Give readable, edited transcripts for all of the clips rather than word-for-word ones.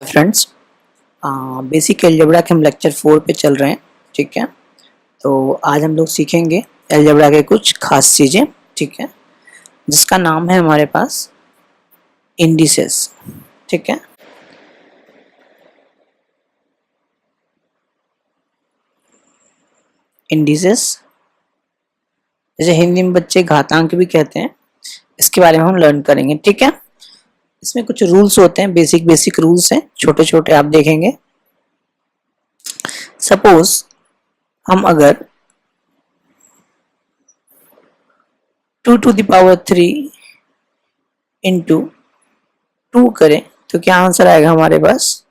Friends, basic algebra के हम lecture 4 पे चल रहे हैं। ठीक है, तो आज हम लोग सीखेंगे अलजेब्रा के कुछ खास चीज़ें। ठीक है, जिसका नाम है हमारे पास इंडिसेस। ठीक है, इंडिसेस जैसे हिंदी में बच्चे घातांक भी कहते हैं, इसके बारे में हम लर्न करेंगे। ठीक है, इसमें कुछ रूल्स होते हैं, बेसिक रूल्स हैं, छोटे छोटे आप देखेंगे। सपोज हम अगर 2⁻³ इंटू 2 करें तो क्या आंसर आएगा हमारे पास?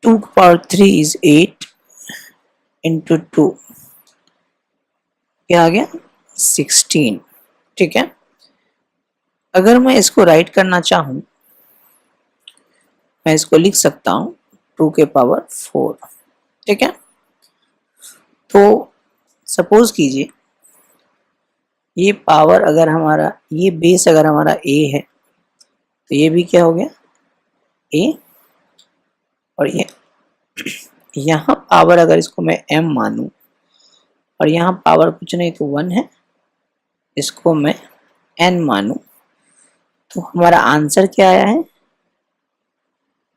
2⁻³ इज 8 इंटू 2, क्या आ गया? 16। ठीक है, अगर मैं इसको राइट करना चाहूं, मैं इसको लिख सकता हूं 2⁻⁴। ठीक है, तो सपोज कीजिए ये पावर अगर हमारा, ये बेस अगर हमारा a है तो ये भी क्या हो गया? a। और ये यहाँ पावर अगर इसको मैं m मानूं और यहाँ पावर कुछ नहीं तो 1 है, इसको मैं n मानूं, तो हमारा आंसर क्या आया है?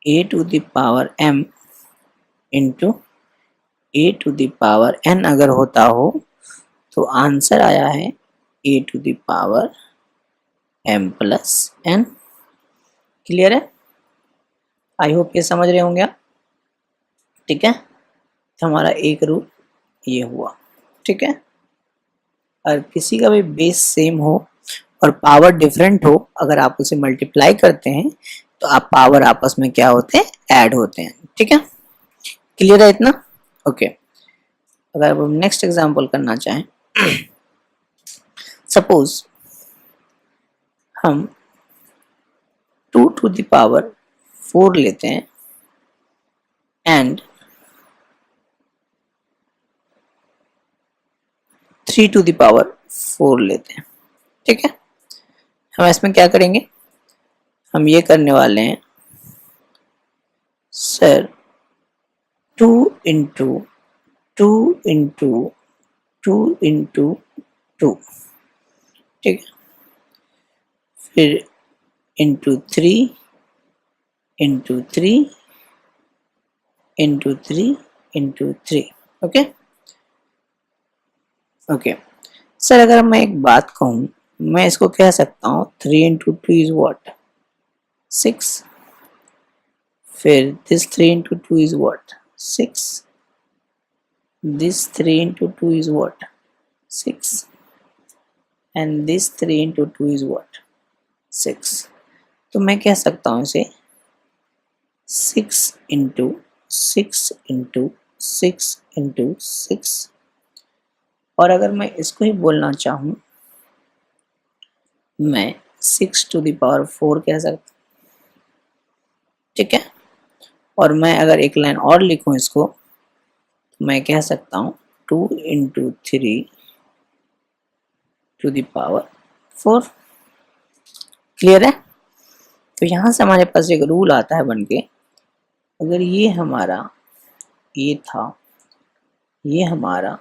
a⁻m इंटू a⁻n अगर होता हो तो आंसर आया है a⁻m+n। क्लियर है? आई होप ये समझ रहे होंगे आप। ठीक है, तो हमारा एक रूल ये हुआ। ठीक है, और किसी का भी बेस सेम हो और पावर डिफरेंट हो, अगर आप उसे मल्टीप्लाई करते हैं तो आप पावर आपस में क्या होते हैं? ऐड होते हैं। ठीक है, क्लियर है इतना? ओके, अगर अब हम नेक्स्ट एग्जांपल करना चाहें, सपोज हम 2⁻⁴ लेते हैं एंड 3⁻⁴ लेते हैं। ठीक है, हम इसमें क्या करेंगे? हम ये करने वाले हैं सर 2 इंटू 2 इंटू 2 इंटू 2। ठीक है, फिर into 3 into 3 into 3 into 3। Okay okay sir, अगर मैं एक बात कहूँ, मैं इसको कह सकता हूँ 3 इंटू 2 इज वॉट? 6। फिर this 3 into 2 is what? 6. This 3 into 2 is what? 6. And this 3 into 2 is what? 6. तो मैं कह सकता हूँ इसे 6 into 6 into 6 into 6। और अगर मैं इसको ही बोलना चाहूँ, मैं 6⁴ कह सकता। ठीक है, और मैं अगर एक लाइन और लिखूं इसको, तो मैं कह सकता हूँ 2 इंटू 3⁴। क्लियर है? तो यहाँ से हमारे पास एक रूल आता है बन के, अगर ये हमारा A था, ये हमारा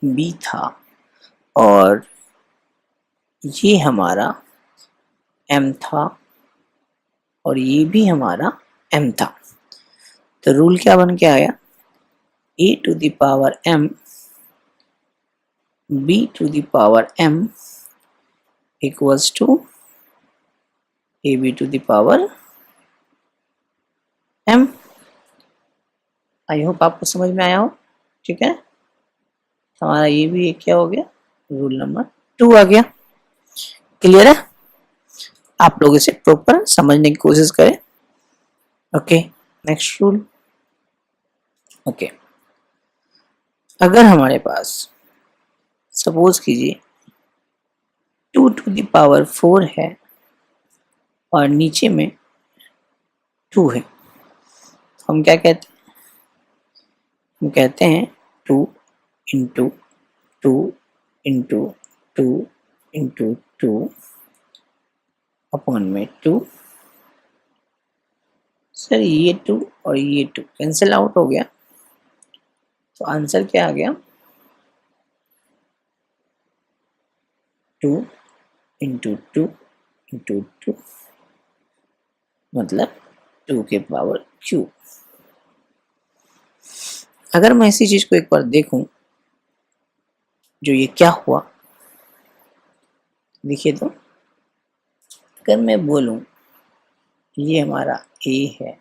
B था और ये हमारा M था और ये भी हमारा M था, तो रूल क्या बन के आया? a⁻m b⁻m equals to ab⁻m। I hope आपको समझ में आया हो। ठीक है, हमारा ये भी एक क्या हो गया? रूल नंबर 2 आ गया। क्लियर है? आप लोग इसे प्रॉपर समझने की कोशिश करें। Okay, next rule. ओके, अगर हमारे पास सपोज कीजिए 2⁻⁴ है और नीचे में 2 है, तो हम क्या कहते हैं? हम कहते हैं 2 इंटू 2 इंटू 2 इंटू 2 अपॉन में 2। सर ये 2 और ये 2 कैंसिल आउट हो गया, तो आंसर क्या आ गया, 2 इंटू 2 इंटू 2 मतलब 2 के पावर क्यू। अगर मैं इसी चीज को एक बार देखूं, जो ये क्या हुआ देखिए, तो अगर मैं बोलूं ये हमारा ए है,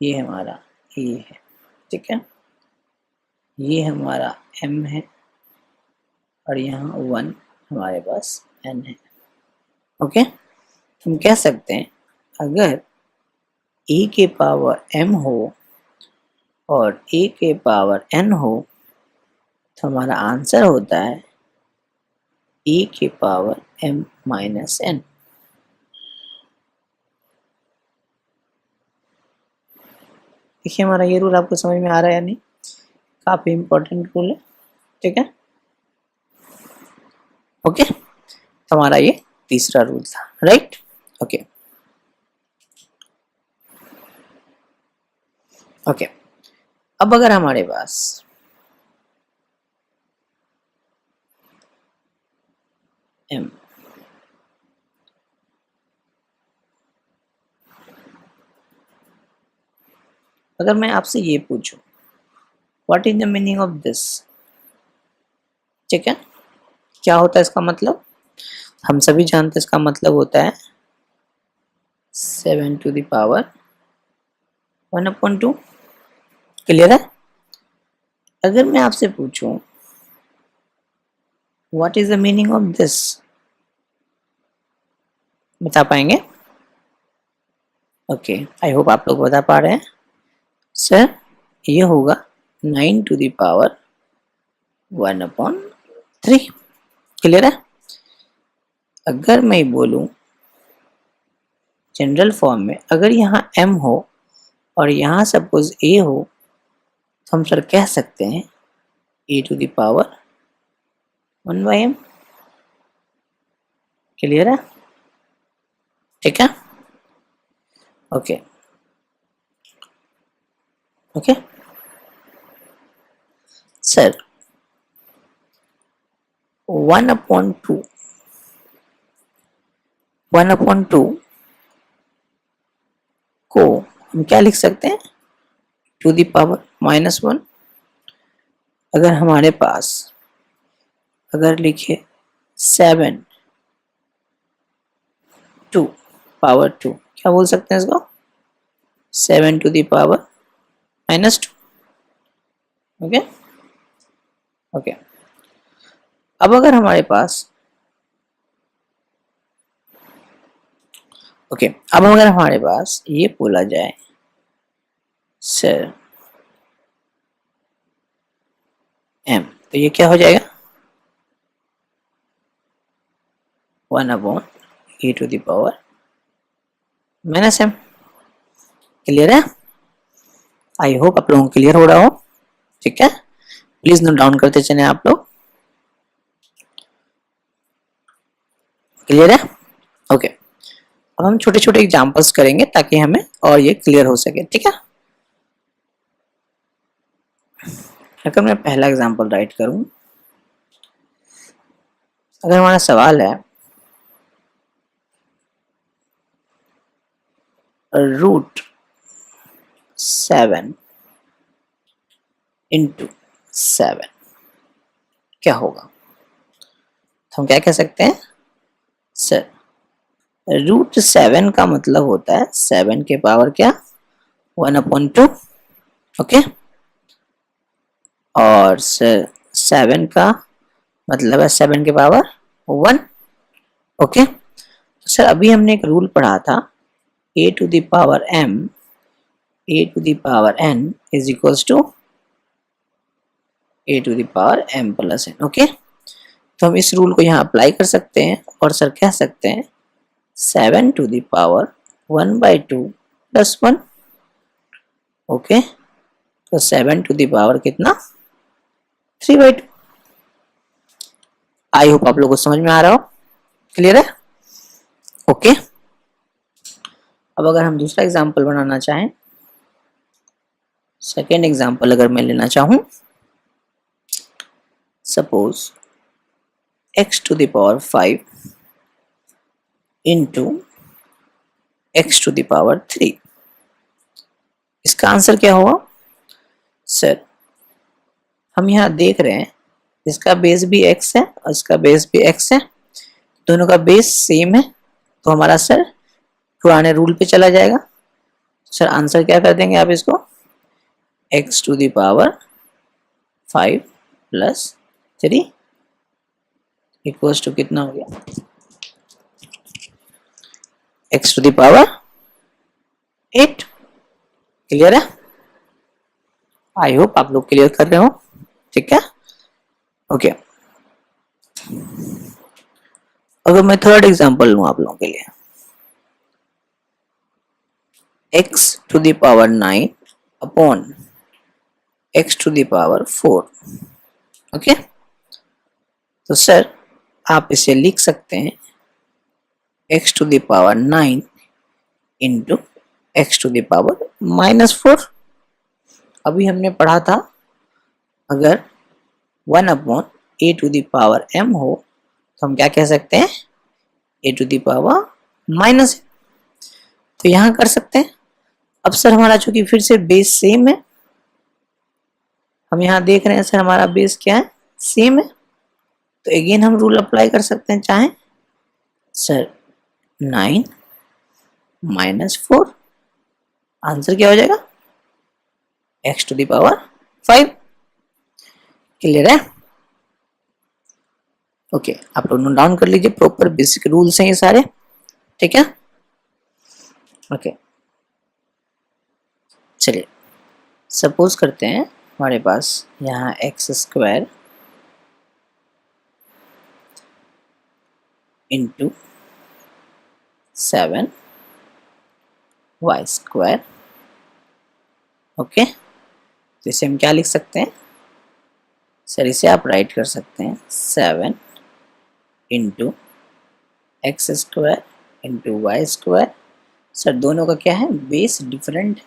ये हमारा ए है, ठीक है, ये हमारा एम है और यहाँ 1 हमारे पास एन है। ओके, हम कह सकते हैं अगर ए के पावर एम हो और ए के पावर एन हो तो हमारा आंसर होता है ए के पावर एम माइनस एन। देखिए हमारा ये रूल आपको समझ में आ रहा है या नहीं, काफी इंपॉर्टेंट रूल है, ठीक है। ओके, तो हमारा ये तीसरा रूल था, राइट। ओके ओके, अब अगर हमारे पास एम अगर मैं आपसे ये पूछूं what is the meaning of this, ठीक है, क्या होता है इसका मतलब, हम सभी जानते हैं इसका मतलब होता है 7 टू द पावर 1/2। क्लियर है। अगर मैं आपसे पूछूं what is the meaning of this, बता पाएंगे? ओके, आई होप आप लोग बता पा रहे हैं। सर ये होगा 9 टू द पावर 1/3। क्लियर है। अगर मैं बोलूं जनरल फॉर्म में, अगर यहाँ m हो और यहाँ सपोज a हो तो हम सर कह सकते हैं a to the power 1/m। Clear है, ठीक है। ओके ओके सर 1/2 को हम क्या लिख सकते हैं, टू द पावर -1। अगर हमारे पास अगर लिखे 7 टू पावर 2, क्या बोल सकते हैं इसको, 7 to the power -2। Okay okay, अब अगर हमारे पास अब अगर हमारे पास ये बोला जाए सर m, तो ये क्या हो जाएगा 1/a to the power -m। Clear है, आई होप आप लोगों को क्लियर हो रहा हो, ठीक है। प्लीज नोट डाउन करते चले आप लोग। क्लियर है, ओके। अब हम छोटे छोटे एग्जांपल्स करेंगे ताकि हमें और ये क्लियर हो सके, ठीक है। अगर मैं पहला एग्जांपल राइट करूं, अगर हमारा सवाल है √7 इंटू 7 क्या होगा, तो हम क्या कह सकते हैं सर √7 का मतलब होता है 7 के पावर क्या 1/2। ओके, और सर 7 का मतलब है 7 के पावर 1। ओके, तो सर अभी हमने एक रूल पढ़ा था a to the power m a to the power n is equals to a to the power m plus n। Okay, तो हम इस रूल को यहाँ अप्लाई कर सकते हैं और सर कह सकते हैं 7 to the power 1/2 plus 1। Okay, तो 7 टू द पावर कितना 3/2। आई होप आप लोगों को समझ में आ रहा हो। क्लियर है, ओके। अब अगर हम दूसरा एग्जाम्पल बनाना चाहें, सेकेंड एग्जाम्पल अगर मैं लेना चाहूँ, suppose x to the power 5 into x to the power 3, इसका आंसर क्या होगा? सर हम यहाँ देख रहे हैं इसका बेस भी x है और इसका बेस भी x है, दोनों का बेस सेम है, तो हमारा सर पुराने रूल पे चला जाएगा। सर आंसर क्या कर देंगे आप इसको, x to the power 5 plus 3 equals to कितना हो गया, x to the power 8। Clear है? आई होप आप लोग क्लियर कर रहे हो। ठीक है, ओके। अगर मैं थर्ड एग्जांपल लूं आप लोगों के लिए, x to the power 9 upon x to the power 4। Okay, तो सर आप इसे लिख सकते हैं x to the power 9 into x to the power -4। अभी हमने पढ़ा था अगर 1 upon a to the power m हो तो हम क्या कह सकते हैं, a to the power minus, तो यहाँ कर सकते हैं। अब सर हमारा चूंकि फिर से बेस सेम है, हम यहाँ देख रहे हैं सर हमारा बेस क्या है, सेम है, तो अगेन हम रूल अप्लाई कर सकते हैं, चाहे सर 9 -4, आंसर क्या हो जाएगा, x to the power 5। Clear है? ओके, आप लोग नोट डाउन कर लीजिए, प्रॉपर बेसिक रूल्स हैं ये सारे। ठीक है, ओके। चलिए सपोज करते हैं हमारे पास यहाँ x² इंटू 7y²। ओके, तो इसे हम क्या लिख सकते हैं, सर इसे आप राइट कर सकते हैं 7 into x² into y²। Sir दोनों का क्या है, बेस डिफरेंट है,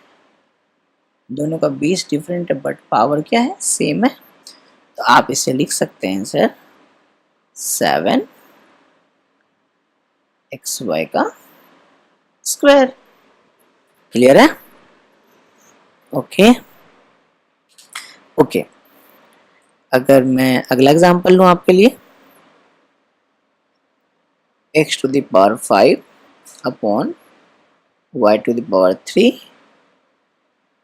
दोनों का बेस डिफरेंट है बट पावर क्या है, सेम है, तो आप इसे लिख सकते हैं सर 7 xy का स्क्वायर। क्लियर है? Okay, okay. अगर मैं अगला एग्जांपल लूं आपके लिए, x to the power 5 upon y to the power 3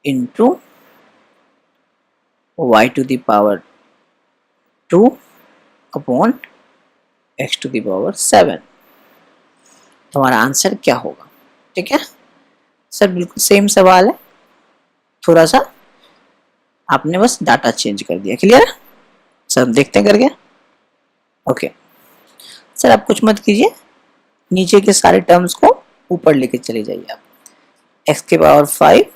into y to the power 2 upon x to the power 7, तो हमारा आंसर क्या होगा? ठीक है सर, बिल्कुल सेम सवाल है, थोड़ा सा आपने बस डाटा चेंज कर दिया। क्लियर है सर? हम देखते हैं करके। ओके सर, आप कुछ मत कीजिए, नीचे के सारे टर्म्स को ऊपर लेके चले जाइए आप, x के पावर 5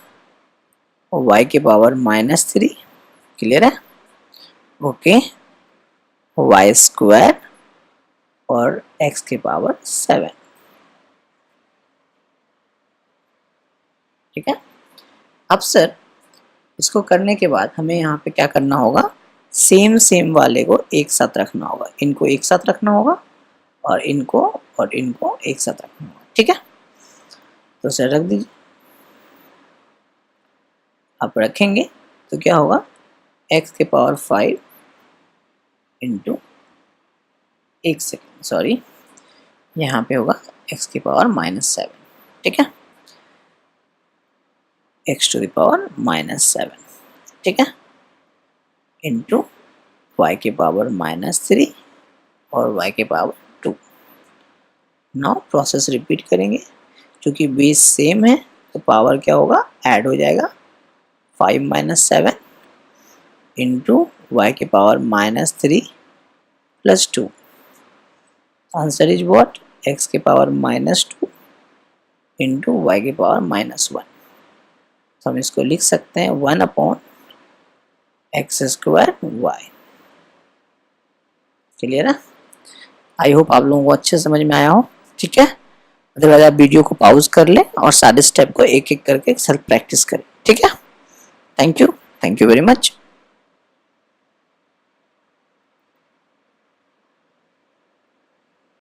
और y के पावर -3। क्लियर है? ओके, y² और x के पावर 7। ठीक है, अब सर इसको करने के बाद हमें यहाँ पे क्या करना होगा, सेम वाले को एक साथ रखना होगा, इनको एक साथ रखना होगा और इनको एक साथ रखना होगा। ठीक है, तो सर रख दीजिए, आप रखेंगे तो क्या होगा, x के पावर 5 इंटू, एक सेकेंड सॉरी, यहाँ पे होगा x की पावर -7। ठीक है, x to the power -7। ठीक है, इंटू y के पावर -3 और y के पावर 2। नाउ प्रोसेस रिपीट करेंगे, क्योंकि बेस सेम है तो पावर क्या होगा, ऐड हो जाएगा, 5 - 7 इंटू y के power -3 plus 2। Answer is what, x के पावर -2 इंटू y के पावर -1। तो हम इसको लिख सकते हैं 1 अपॉन x² y। क्लियर है? आई होप आप लोगों को अच्छे समझ में आया हो। ठीक है, अदरवाइज आप वीडियो को पॉज कर लें और सारे स्टेप को एक एक करके सेल्फ प्रैक्टिस करें, ठीक है। Thank you very much.